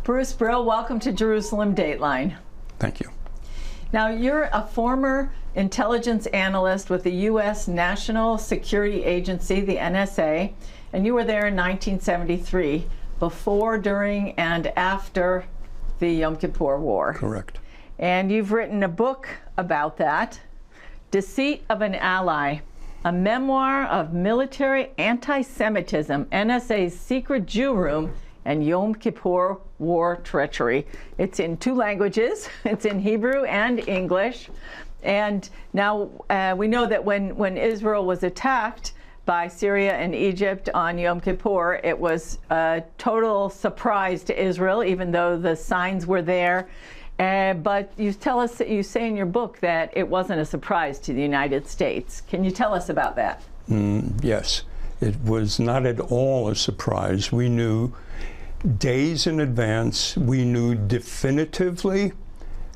Bruce Brill, welcome to Jerusalem Dateline. Thank you. Now, you're a former intelligence analyst with the U.S. National Security Agency, the NSA, and you were there in 1973, before, during, and after the Yom Kippur War. Correct. And you've written a book about that, Deceit of an Ally, a memoir of military anti-Semitism, NSA's secret Jew room, and Yom Kippur War treachery. It's in 2 languages. It's in Hebrew and English. And now we know that when Israel was attacked by Syria and Egypt on Yom Kippur, it was a total surprise to Israel, even though the signs were there. But you say in your book that it wasn't a surprise to the United States. Can you tell us about that? Yes, it was not at all a surprise. We knew days in advance, we knew definitively,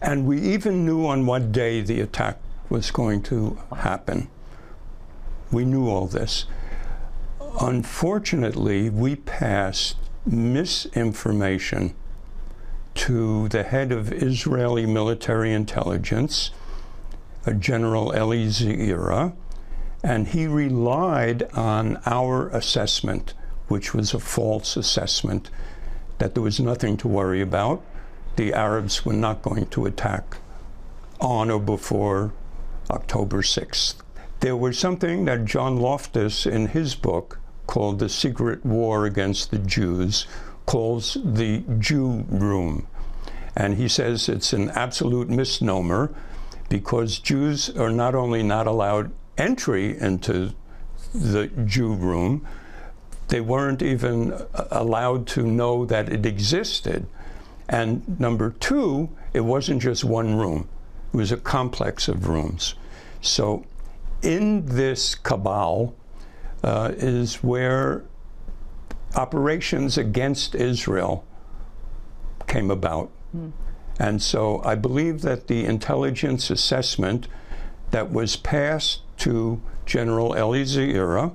and we even knew on what day the attack was going to happen. We knew all this. Unfortunately, we passed misinformation to the head of Israeli military intelligence, General Eli Zeira, and he relied on our assessment, which was a false assessment, that there was nothing to worry about. The Arabs were not going to attack on or before October 6th. There was something that John Loftus, in his book called The Secret War Against the Jews, calls the Jew room. And he says it's an absolute misnomer because Jews are not only not allowed entry into the Jew room, they weren't even allowed to know that it existed. And number 2, it wasn't just one room. It was a complex of rooms. So in this cabal is where operations against Israel came about. And so I believe that the intelligence assessment that was passed to General Eli Zeira,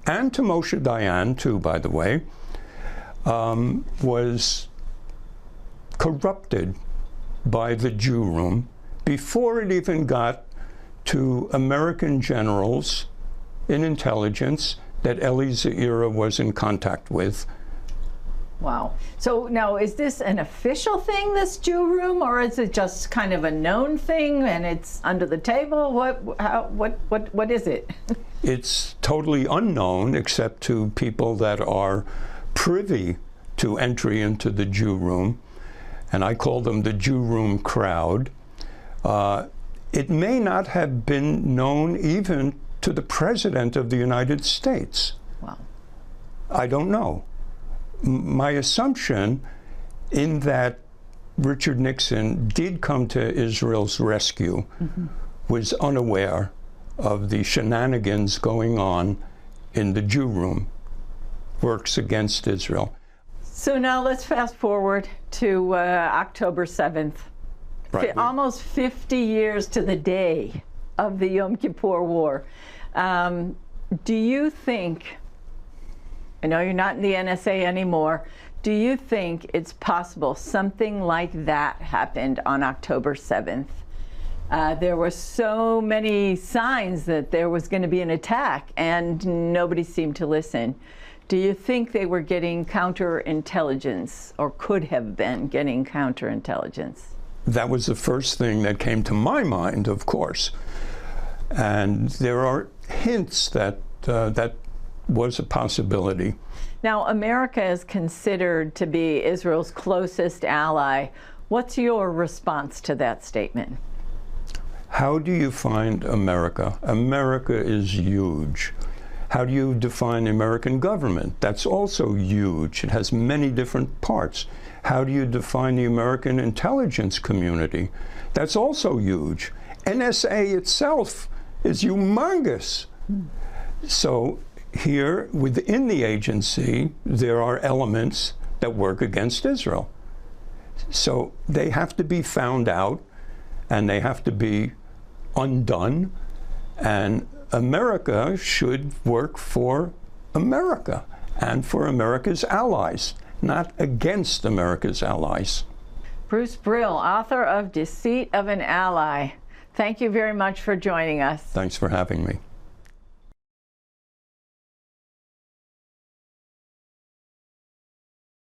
and to Moshe Dayan too, by the way, was corrupted by the Jew room before it even got to American generals in intelligence that Eli Zeira was in contact with. Wow. So now, is this an official thing, this Jew room, or is it just kind of a known thing and it's under the table? What is it? It's totally unknown except to people that are privy to entry into the Jew room, and I call them the Jew room crowd. It may not have been known even to the President of the United States. Wow. I don't know. My assumption, in that Richard Nixon did come to Israel's rescue, was unaware of the shenanigans going on in the Jew room, works against Israel. So now let's fast forward to October 7th. Right. Almost 50 years to the day of the Yom Kippur War. Do you think, I know you're not in the NSA anymore, do you think it's possible something like that happened on October 7th? There were so many signs that there was going to be an attack, and nobody seemed to listen. Do you think they were getting counterintelligence, or could have been getting counterintelligence? That was the first thing that came to my mind, of course. And there are hints that that was a possibility. Now, America is considered to be Israel's closest ally. What's your response to that statement? How do you find America? America is huge. How do you define the American government? That's also huge. It has many different parts. How do you define the American intelligence community? That's also huge. NSA itself is humongous. So here within the agency, there are elements that work against Israel. So they have to be found out, and they have to be undone, and America should work for America and for America's allies. not against America's allies. Bruce Brill, author of Deceit of an Ally. Thank you very much for joining us. Thanks for having me.